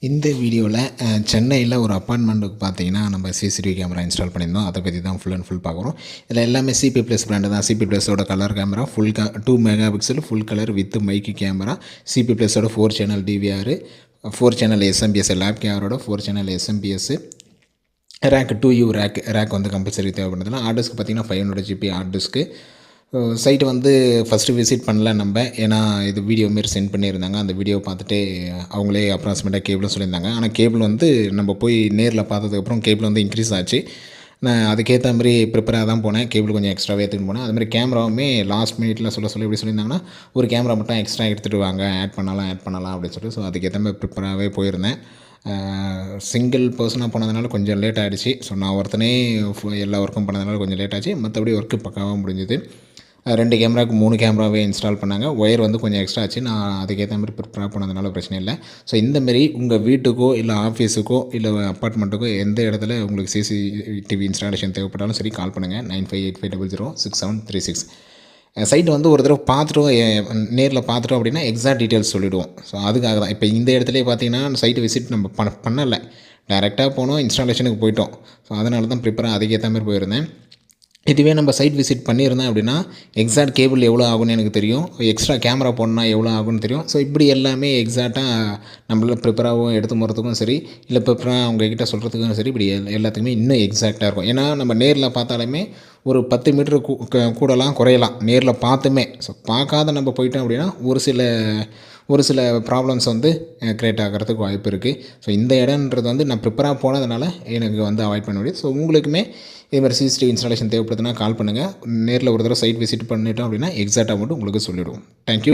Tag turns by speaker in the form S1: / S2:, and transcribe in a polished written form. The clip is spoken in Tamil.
S1: இந்த வீடியோவில் சென்னையில் ஒரு அப்பார்ட்மெண்ட்டுக்கு பார்த்தீங்கன்னா நம்ம சிசிடிவி கேமரா இன்ஸ்டால் பண்ணியிருந்தோம். அதை பற்றி தான் ஃபுல் அண்ட் ஃபுல் பார்க்குறோம். இதில் எல்லாமே சிபி ப்ளஸ் பிராண்டு தான். சிபி ப்ளஸோட colour camera 2 megapixel full colour with mic camera, CP ப்ளஸோட 4 சேனல் டிவிஆர், 4 சேனல் எஸ்எம்பிஎஸ், லேப் கேமரோட 4 சேனல் எஸ்எம்பிஎஸ், ரேக் 2U ரேக் வந்து கம்பல்சரி தேவைப்படுறதுல. ஹார்ட் டிஸ்க் பார்த்திங்கன்னா 500 GB ஹார்ட் டிஸ்க்கு. சைட்டு வந்து ஃபஸ்ட்டு விசிட் பண்ணல நம்ம, ஏன்னா இது வீடியோ மாரி சென்ட் பண்ணியிருந்தாங்க. அந்த வீடியோ பார்த்துட்டு அவங்களே அப்ராக்சிமேட்டாக கேபிளும் சொல்லியிருந்தாங்க. ஆனால் கேபிள் வந்து நம்ம போய் நேரில் பார்த்ததுக்கப்புறம் கேபிள் வந்து இன்க்ரீஸ் ஆச்சு. நான் அதுக்கேற்ற மாதிரி ப்ரிப்பராக தான் போனேன். கேபிள் கொஞ்சம் எக்ஸ்ட்ராவே எடுத்துகிட்டு போனேன். அதுமாதிரி கேமராவுமே லாஸ்ட் மினிட்ல சொல்லி எப்படி சொல்லியிருந்தாங்கன்னா, ஒரு கேமரா மட்டும் எக்ஸ்ட்ரா எடுத்துகிட்டு வாங்க, ஆட் பண்ணலாம் அப்படின்னு சொல்லிட்டு, ஸோ அதுக்கேற்ற மாதிரி ப்ரிப்பராகவே போயிருந்தேன். சிங்கிள் பர்சனாக போனதுனால கொஞ்சம் லேட் ஆகிடுச்சு. ஸோ நான் ஒருத்தனே எல்லா ஒர்க்கும் பண்ணதுனால கொஞ்சம் லேட் ஆச்சு. மற்றபடி ஒர்க்கு பக்காவாக முடிஞ்சுது. 2 கேமராவுக்கு 3 கேமராவே இன்ஸ்டால் பண்ணாங்க. ஒயர் வந்து கொஞ்சம் எக்ஸ்ட்ரா ஆச்சு. நான் அதுக்கேற்ற மாதிரி ப்ரிப்பராக போனதுனால பிரச்சனை இல்லை. ஸோ இந்தமாரி உங்கள் வீட்டுக்கோ இல்லை ஆஃபீஸுக்கோ இல்லை அப்பார்ட்மெண்ட்டுக்கோ எந்த இடத்துல உங்களுக்கு சிசிடிவி இன்ஸ்டாலேஷன் தேவைப்பட்டாலும் சரி, கால் பண்ணுங்கள். 9585006736. சைட்டை வந்து ஒரு தடவை பார்த்துட்டோம், நேரில் பார்த்துட்டோம் அப்படின்னா எக்ஸாக்ட் டீட்டெயில்ஸ் சொல்லிவிடுவோம். ஸோ அதுக்காக தான். இப்போ இந்த இடத்துலேயே பார்த்தீங்கன்னா சைட்டு விசிட் நம்ம பண்ணலை, டைரெக்டாக போனோம், இன்ஸ்டாலேஷனுக்கு போயிட்டோம். ஸோ அதனால தான் ப்ரிப்பராக அதுக்கேற்ற மாதிரி போயிருந்தேன். இதுவே நம்ம சைட் விசிட் பண்ணியிருந்தேன் அப்படின்னா எக்ஸாக்ட் கேபிள் எவ்வளோ ஆகும்னு எனக்கு தெரியும், எக்ஸ்ட்ரா கேமரா போடணுன்னா எவ்வளோ ஆகும்னு தெரியும். ஸோ இப்படி எல்லாமே எக்ஸாக்டாக நம்மளால் ப்ரிப்பராகவும் எடுத்து போகிறதுக்கும் சரி, இல்லை ப்ரிப்பராக அவங்கக்கிட்ட சொல்கிறதுக்கும் சரி, இப்படி எல்லாத்துக்குமே இன்னும் எக்ஸாக்டாக இருக்கும். ஏன்னா நம்ம நேரில் பார்த்தாலுமே ஒரு 10 மீட்டர் கூடலாம் குறையலாம் நேரில் பார்த்துமே. ஸோ பார்க்காத நம்ம போயிட்டோம் அப்படின்னா ஒரு சில ப்ராப்ளம்ஸ் வந்து க்ரியேட் ஆகிறதுக்கு வாய்ப்பு இருக்குது. ஸோ இந்த இடம்ன்றது வந்து நான் ப்ரிப்பராக போனதுனால எனக்கு வந்து அவாய்ட் பண்ண முடியுது. ஸோ உங்களுக்குமே இதேமாதிரி சிசிடிவி இன்ஸ்டாலேஷன் தேவைப்படுதுன்னா கால் பண்ணுங்கள். நேரில் ஒரு தடவை சைட் விசிட் பண்ணிட்டோம் அப்படின்னா எக்ஸாக்டாக மட்டும் உங்களுக்கு சொல்லிவிடுவோம். தேங்க்யூ.